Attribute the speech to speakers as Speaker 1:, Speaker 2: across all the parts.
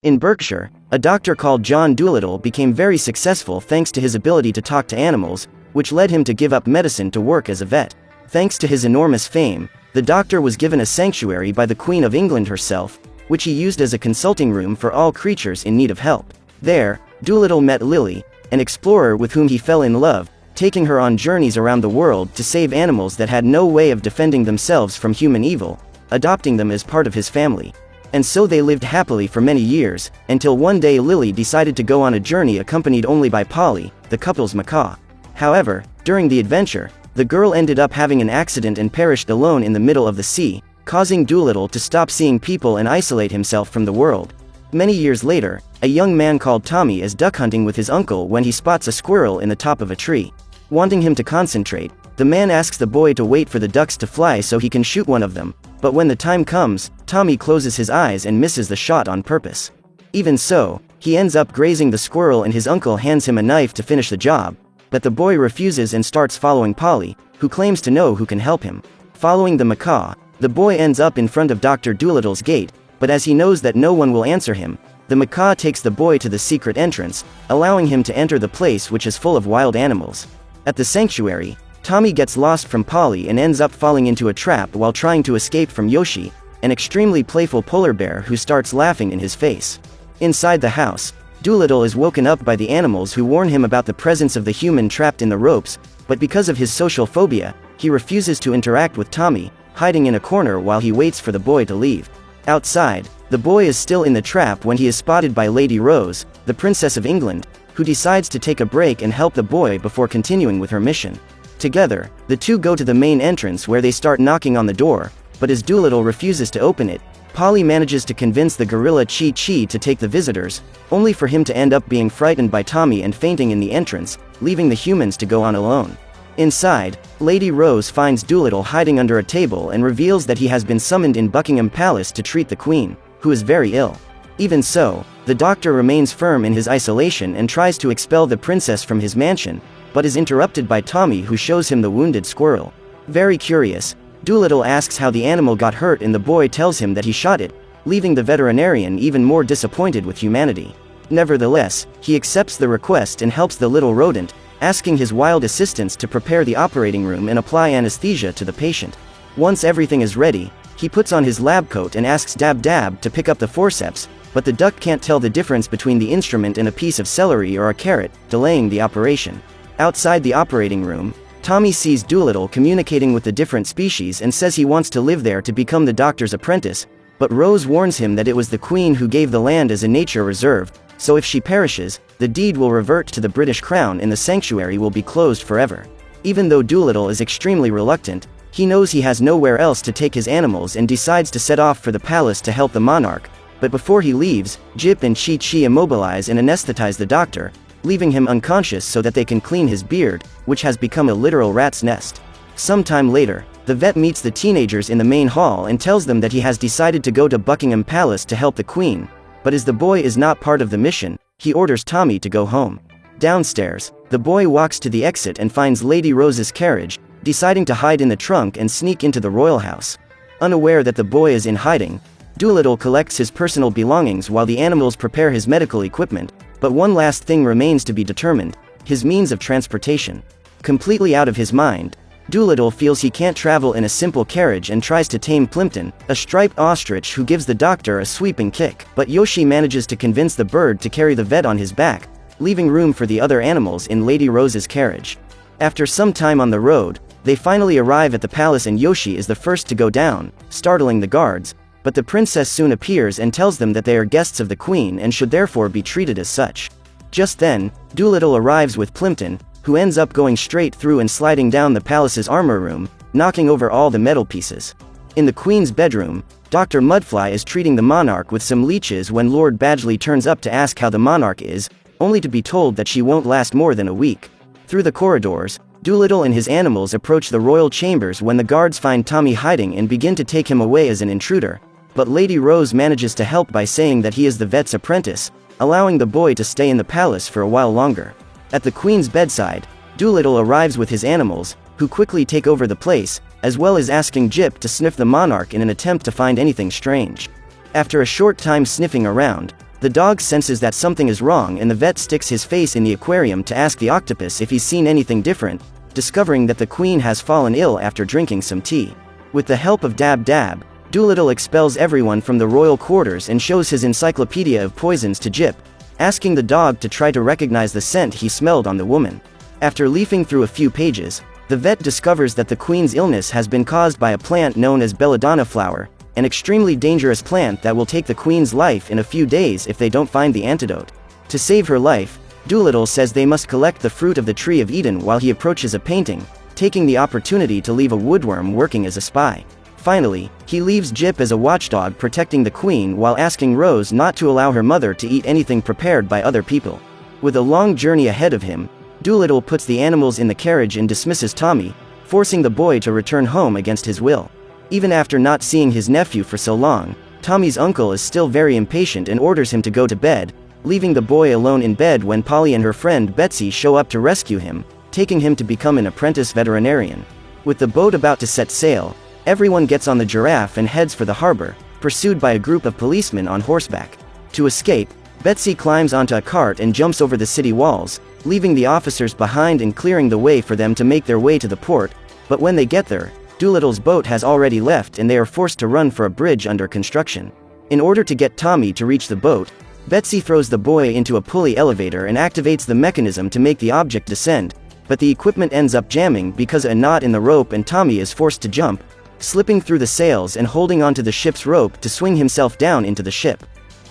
Speaker 1: In Berkshire, a doctor called John Dolittle became very successful thanks to his ability to talk to animals, which led him to give up medicine to work as a vet. Thanks to his enormous fame, the doctor was given a sanctuary by the Queen of England herself, which he used as a consulting room for all creatures in need of help. There, Dolittle met Lily, an explorer with whom he fell in love, taking her on journeys around the world to save animals that had no way of defending themselves from human evil, adopting them as part of his family. And so they lived happily for many years, until one day Lily decided to go on a journey accompanied only by Polly, the couple's macaw. However, during the adventure, the girl ended up having an accident and perished alone in the middle of the sea, causing Dolittle to stop seeing people and isolate himself from the world. Many years later, a young man called Tommy is duck hunting with his uncle when he spots a squirrel in the top of a tree. Wanting him to concentrate, the man asks the boy to wait for the ducks to fly so he can shoot one of them, but when the time comes, Tommy closes his eyes and misses the shot on purpose. Even so, he ends up grazing the squirrel and his uncle hands him a knife to finish the job, but the boy refuses and starts following Polly, who claims to know who can help him. Following the macaw, the boy ends up in front of Dr. Dolittle's gate, but as he knows that no one will answer him, the macaw takes the boy to the secret entrance, allowing him to enter the place which is full of wild animals. At the sanctuary, Tommy gets lost from Polly and ends up falling into a trap while trying to escape from Yoshi, an extremely playful polar bear who starts laughing in his face. Inside the house, Dolittle is woken up by the animals who warn him about the presence of the human trapped in the ropes, but because of his social phobia, he refuses to interact with Tommy, hiding in a corner while he waits for the boy to leave. Outside, the boy is still in the trap when he is spotted by Lady Rose, the Princess of England, who decides to take a break and help the boy before continuing with her mission. Together, the two go to the main entrance where they start knocking on the door, but as Dolittle refuses to open it, Polly manages to convince the gorilla Chi-Chi to take the visitors, only for him to end up being frightened by Tommy and fainting in the entrance, leaving the humans to go on alone. Inside, Lady Rose finds Dolittle hiding under a table and reveals that he has been summoned in Buckingham Palace to treat the Queen, who is very ill. Even so, the doctor remains firm in his isolation and tries to expel the princess from his mansion, but is interrupted by Tommy, who shows him the wounded squirrel. Very curious, Dolittle asks how the animal got hurt and the boy tells him that he shot it, leaving the veterinarian even more disappointed with humanity. Nevertheless, he accepts the request and helps the little rodent, asking his wild assistants to prepare the operating room and apply anesthesia to the patient. Once everything is ready, he puts on his lab coat and asks Dab Dab to pick up the forceps, but the duck can't tell the difference between the instrument and a piece of celery or a carrot, delaying the operation. Outside the operating room, Tommy sees Dolittle communicating with the different species and says he wants to live there to become the doctor's apprentice, but Rose warns him that it was the Queen who gave the land as a nature reserve, so if she perishes, the deed will revert to the British Crown and the sanctuary will be closed forever. Even though Dolittle is extremely reluctant, he knows he has nowhere else to take his animals and decides to set off for the palace to help the monarch, but before he leaves, Jip and Chi-Chi immobilize and anesthetize the doctor, leaving him unconscious so that they can clean his beard, which has become a literal rat's nest. Sometime later, the vet meets the teenagers in the main hall and tells them that he has decided to go to Buckingham Palace to help the Queen, but as the boy is not part of the mission, he orders Tommy to go home. Downstairs, the boy walks to the exit and finds Lady Rose's carriage, deciding to hide in the trunk and sneak into the royal house. Unaware that the boy is in hiding, Dolittle collects his personal belongings while the animals prepare his medical equipment, but one last thing remains to be determined: his means of transportation. Completely out of his mind, Dolittle feels he can't travel in a simple carriage and tries to tame Plimpton, a striped ostrich who gives the doctor a sweeping kick, but Yoshi manages to convince the bird to carry the vet on his back, leaving room for the other animals in Lady Rose's carriage. After some time on the road, they finally arrive at the palace and Yoshi is the first to go down, startling the guards, but the princess soon appears and tells them that they are guests of the Queen and should therefore be treated as such. Just then, Dolittle arrives with Plimpton, who ends up going straight through and sliding down the palace's armor room, knocking over all the metal pieces. In the Queen's bedroom, Dr. Mudfly is treating the monarch with some leeches when Lord Badgley turns up to ask how the monarch is, only to be told that she won't last more than a week. Through the corridors, Dolittle and his animals approach the royal chambers when the guards find Tommy hiding and begin to take him away as an intruder, but Lady Rose manages to help by saying that he is the vet's apprentice, allowing the boy to stay in the palace for a while longer. At the Queen's bedside, Dolittle arrives with his animals, who quickly take over the place, as well as asking Jip to sniff the monarch in an attempt to find anything strange. After a short time sniffing around, The dog senses that something is wrong and the vet sticks his face in the aquarium to ask the octopus if he's seen anything different, discovering that the queen has fallen ill after drinking some tea. With the help of Dab Dab, Doolittle expels everyone from the royal quarters and shows his encyclopedia of poisons to Jip, asking the dog to try to recognize the scent he smelled on the woman. After leafing through a few pages, the vet discovers that the queen's illness has been caused by a plant known as belladonna flower, an extremely dangerous plant that will take the queen's life in a few days if they don't find the antidote. To save her life, Doolittle says they must collect the fruit of the Tree of Eden while he approaches a painting, taking the opportunity to leave a woodworm working as a spy. Finally, he leaves Jip as a watchdog protecting the queen while asking Rose not to allow her mother to eat anything prepared by other people. With a long journey ahead of him, Doolittle puts the animals in the carriage and dismisses Tommy, forcing the boy to return home against his will. Even after not seeing his nephew for so long, Tommy's uncle is still very impatient and orders him to go to bed, leaving the boy alone in bed when Polly and her friend Betsy show up to rescue him, taking him to become an apprentice veterinarian. With the boat about to set sail, everyone gets on the Giraffe and heads for the harbor, pursued by a group of policemen on horseback. To escape, Betsy climbs onto a cart and jumps over the city walls, leaving the officers behind and clearing the way for them to make their way to the port, but when they get there, Doolittle's boat has already left and they are forced to run for a bridge under construction. In order to get Tommy to reach the boat, Betsy throws the boy into a pulley elevator and activates the mechanism to make the object descend, but the equipment ends up jamming because of a knot in the rope and Tommy is forced to jump, slipping through the sails and holding onto the ship's rope to swing himself down into the ship.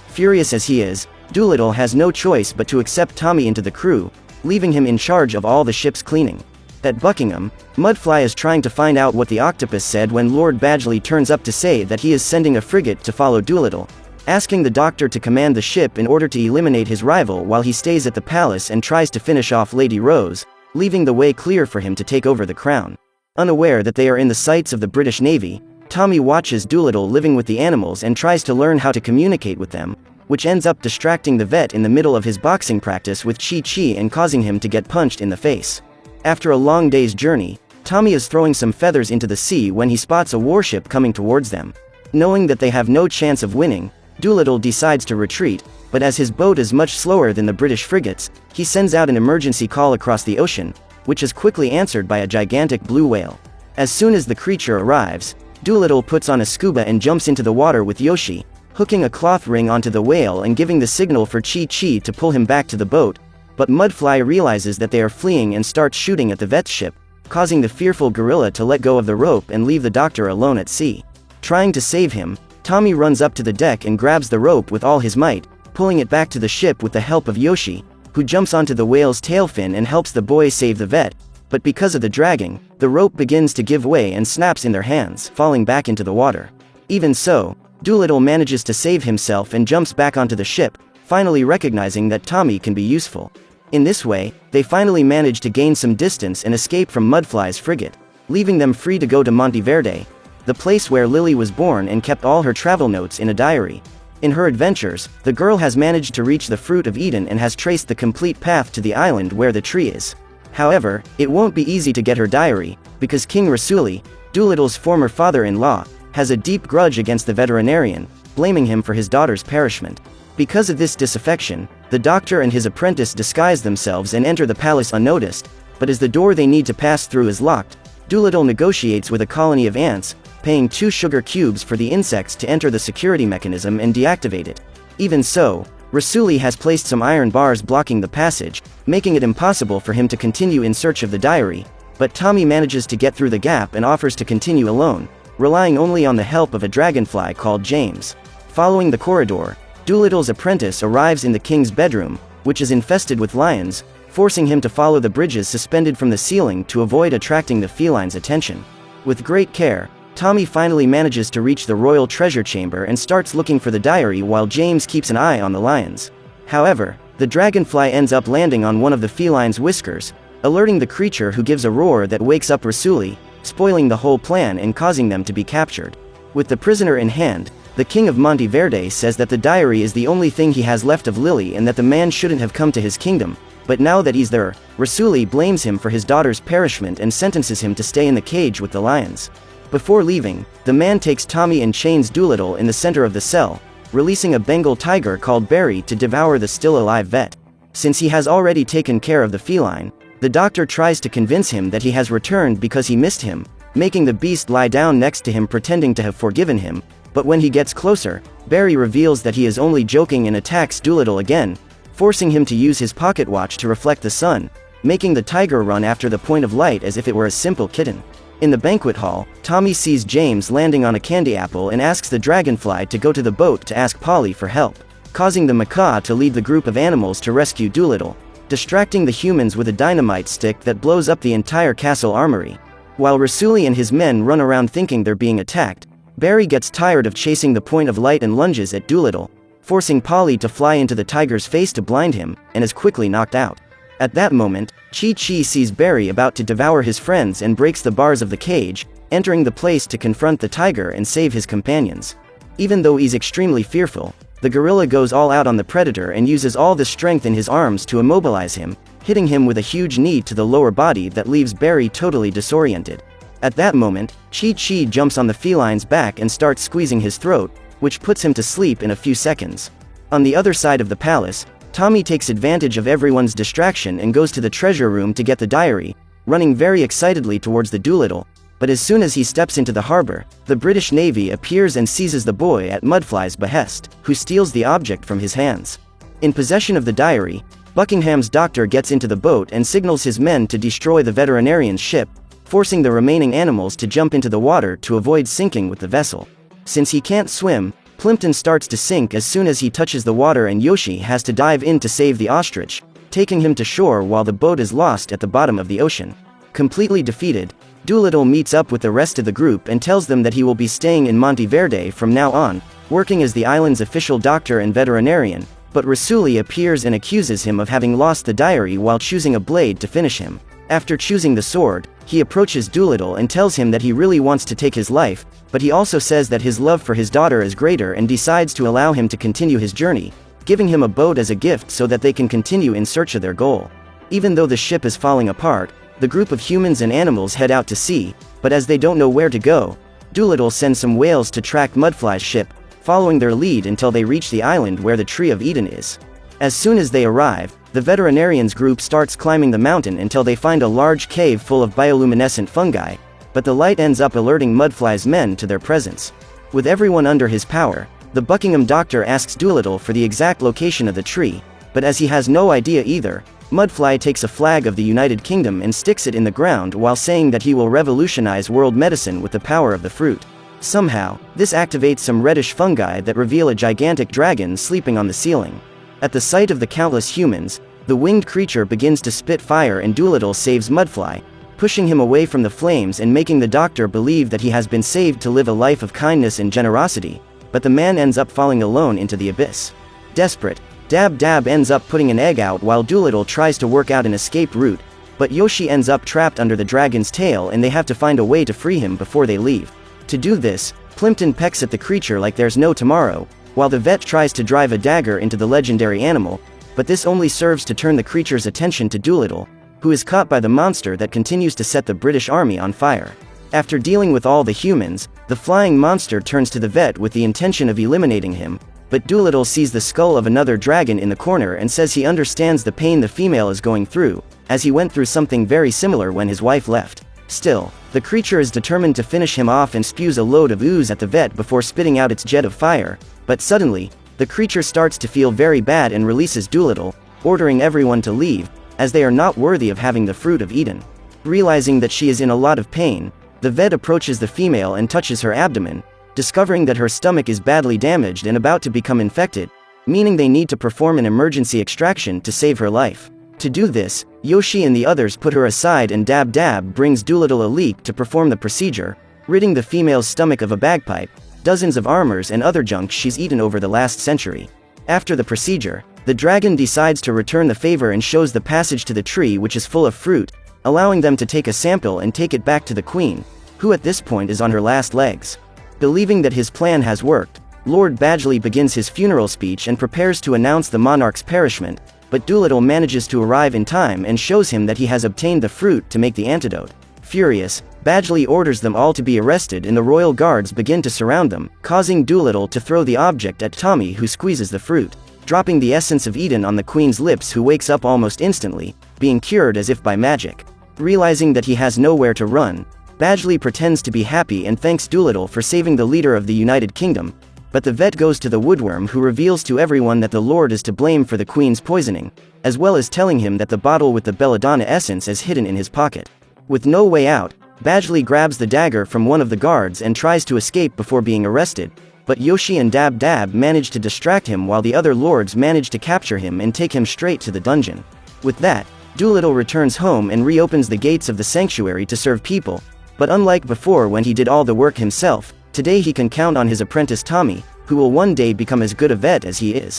Speaker 1: Furious as he is, Doolittle has no choice but to accept Tommy into the crew, leaving him in charge of all the ship's cleaning. At Buckingham, Mudfly is trying to find out what the octopus said when Lord Badgley turns up to say that he is sending a frigate to follow Doolittle, asking the Doctor to command the ship in order to eliminate his rival while he stays at the palace and tries to finish off Lady Rose, leaving the way clear for him to take over the crown. Unaware that they are in the sights of the British Navy, Tommy watches Doolittle living with the animals and tries to learn how to communicate with them, which ends up distracting the vet in the middle of his boxing practice with Chi-Chi and causing him to get punched in the face. After a long day's journey, Tommy is throwing some feathers into the sea when he spots a warship coming towards them. Knowing that they have no chance of winning, Doolittle decides to retreat, but as his boat is much slower than the British frigates, he sends out an emergency call across the ocean, which is quickly answered by a gigantic blue whale. As soon as the creature arrives, Doolittle puts on a scuba and jumps into the water with Yoshi, hooking a cloth ring onto the whale and giving the signal for Chi-Chi to pull him back to the boat, but Mudfly realizes that they are fleeing and starts shooting at the vet's ship, causing the fearful gorilla to let go of the rope and leave the Doctor alone at sea. Trying to save him, Tommy runs up to the deck and grabs the rope with all his might, pulling it back to the ship with the help of Yoshi, who jumps onto the whale's tail fin and helps the boy save the vet, but because of the dragging, the rope begins to give way and snaps in their hands, falling back into the water. Even so, Doolittle manages to save himself and jumps back onto the ship, finally recognizing that Tommy can be useful. In this way, they finally manage to gain some distance and escape from Mudfly's frigate, leaving them free to go to Monteverde, the place where Lily was born and kept all her travel notes in a diary. In her adventures, the girl has managed to reach the Fruit of Eden and has traced the complete path to the island where the tree is. However, it won't be easy to get her diary, because King Rasuli, Doolittle's former father-in-law, has a deep grudge against the veterinarian, blaming him for his daughter's perishment. Because of this disaffection, the Doctor and his apprentice disguise themselves and enter the palace unnoticed, but as the door they need to pass through is locked, Doolittle negotiates with a colony of ants, paying 2 sugar cubes for the insects to enter the security mechanism and deactivate it. Even so, Rasuli has placed some iron bars blocking the passage, making it impossible for him to continue in search of the diary, but Tommy manages to get through the gap and offers to continue alone, relying only on the help of a dragonfly called James. Following the corridor, Doolittle's apprentice arrives in the king's bedroom, which is infested with lions, forcing him to follow the bridges suspended from the ceiling to avoid attracting the feline's attention. With great care, Tommy finally manages to reach the royal treasure chamber and starts looking for the diary while James keeps an eye on the lions. However, the dragonfly ends up landing on one of the feline's whiskers, alerting the creature, who gives a roar that wakes up Rasuli, spoiling the whole plan and causing them to be captured. With the prisoner in hand, the King of Monteverde says that the diary is the only thing he has left of Lily and that the man shouldn't have come to his kingdom, but now that he's there, Rasuli blames him for his daughter's perishment and sentences him to stay in the cage with the lions. Before leaving, the man takes Tommy and chains Doolittle in the center of the cell, releasing a Bengal tiger called Barry to devour the still-alive vet. Since he has already taken care of the feline, the doctor tries to convince him that he has returned because he missed him, making the beast lie down next to him pretending to have forgiven him, but when he gets closer, Barry reveals that he is only joking and attacks Doolittle again, forcing him to use his pocket watch to reflect the sun, making the tiger run after the point of light as if it were a simple kitten. In the banquet hall, Tommy sees James landing on a candy apple and asks the dragonfly to go to the boat to ask Polly for help, causing the macaw to lead the group of animals to rescue Doolittle, distracting the humans with a dynamite stick that blows up the entire castle armory. While Rasuli and his men run around thinking they're being attacked, Barry gets tired of chasing the point of light and lunges at Doolittle, forcing Polly to fly into the tiger's face to blind him, and is quickly knocked out. At that moment, Chi-Chi sees Barry about to devour his friends and breaks the bars of the cage, entering the place to confront the tiger and save his companions. Even though he's extremely fearful, the gorilla goes all out on the predator and uses all the strength in his arms to immobilize him, hitting him with a huge knee to the lower body that leaves Barry totally disoriented. At that moment, Chi-Chi jumps on the feline's back and starts squeezing his throat, which puts him to sleep in a few seconds. On the other side of the palace, Tommy takes advantage of everyone's distraction and goes to the treasure room to get the diary, running very excitedly towards the Doolittle, but as soon as he steps into the harbor, the British Navy appears and seizes the boy at Mudfly's behest, who steals the object from his hands. In possession of the diary, Buckingham's doctor gets into the boat and signals his men to destroy the veterinarian's ship, forcing the remaining animals to jump into the water to avoid sinking with the vessel. Since he can't swim, Plimpton starts to sink as soon as he touches the water and Yoshi has to dive in to save the ostrich, taking him to shore while the boat is lost at the bottom of the ocean. Completely defeated, Doolittle meets up with the rest of the group and tells them that he will be staying in Monteverde from now on, working as the island's official doctor and veterinarian, but Rasuli appears and accuses him of having lost the diary while choosing a blade to finish him. After choosing the sword, he approaches Doolittle and tells him that he really wants to take his life, but he also says that his love for his daughter is greater and decides to allow him to continue his journey, giving him a boat as a gift so that they can continue in search of their goal. Even though the ship is falling apart, the group of humans and animals head out to sea, but as they don't know where to go, Doolittle sends some whales to track Mudfly's ship, following their lead until they reach the island where the Tree of Eden is. As soon as they arrive, the veterinarians group starts climbing the mountain until they find a large cave full of bioluminescent fungi, but the light ends up alerting Mudfly's men to their presence. With everyone under his power, the Buckingham doctor asks Doolittle for the exact location of the tree, but as he has no idea either, Mudfly takes a flag of the United Kingdom and sticks it in the ground while saying that he will revolutionize world medicine with the power of the fruit. Somehow, this activates some reddish fungi that reveal a gigantic dragon sleeping on the ceiling. At the sight of the countless humans, the winged creature begins to spit fire and Doolittle saves Mudfly, pushing him away from the flames and making the doctor believe that he has been saved to live a life of kindness and generosity, but the man ends up falling alone into the abyss. Desperate, Dab Dab ends up putting an egg out while Doolittle tries to work out an escape route, but Yoshi ends up trapped under the dragon's tail and they have to find a way to free him before they leave. To do this, Plimpton pecks at the creature like there's no tomorrow, while the vet tries to drive a dagger into the legendary animal, but this only serves to turn the creature's attention to Doolittle, who is caught by the monster that continues to set the British army on fire. After dealing with all the humans, the flying monster turns to the vet with the intention of eliminating him, but Doolittle sees the skull of another dragon in the corner and says he understands the pain the female is going through, as he went through something very similar when his wife left. Still, the creature is determined to finish him off and spews a load of ooze at the vet before spitting out its jet of fire, but suddenly, the creature starts to feel very bad and releases Doolittle, ordering everyone to leave, as they are not worthy of having the fruit of Eden. Realizing that she is in a lot of pain, the vet approaches the female and touches her abdomen, discovering that her stomach is badly damaged and about to become infected, meaning they need to perform an emergency extraction to save her life. To do this, Yoshi and the others put her aside and Dab Dab brings Doolittle a leek to perform the procedure, ridding the female's stomach of a bagpipe, dozens of armors and other junk she's eaten over the last century. After the procedure, the dragon decides to return the favor and shows the passage to the tree which is full of fruit, allowing them to take a sample and take it back to the queen, who at this point is on her last legs. Believing that his plan has worked, Lord Badgley begins his funeral speech and prepares to announce the monarch's perishment, but Doolittle manages to arrive in time and shows him that he has obtained the fruit to make the antidote. Furious, Badgley orders them all to be arrested and the royal guards begin to surround them, causing Doolittle to throw the object at Tommy, who squeezes the fruit, dropping the essence of Eden on the queen's lips, who wakes up almost instantly, being cured as if by magic. Realizing that he has nowhere to run, Badgley pretends to be happy and thanks Doolittle for saving the leader of the United Kingdom, but the vet goes to the woodworm, who reveals to everyone that the Lord is to blame for the queen's poisoning, as well as telling him that the bottle with the belladonna essence is hidden in his pocket. With no way out, Badgley grabs the dagger from one of the guards and tries to escape before being arrested, but Yoshi and Dab Dab manage to distract him while the other lords manage to capture him and take him straight to the dungeon. With that, Doolittle returns home and reopens the gates of the sanctuary to serve people, but unlike before when he did all the work himself, today he can count on his apprentice Tommy, who will one day become as good a vet as he is.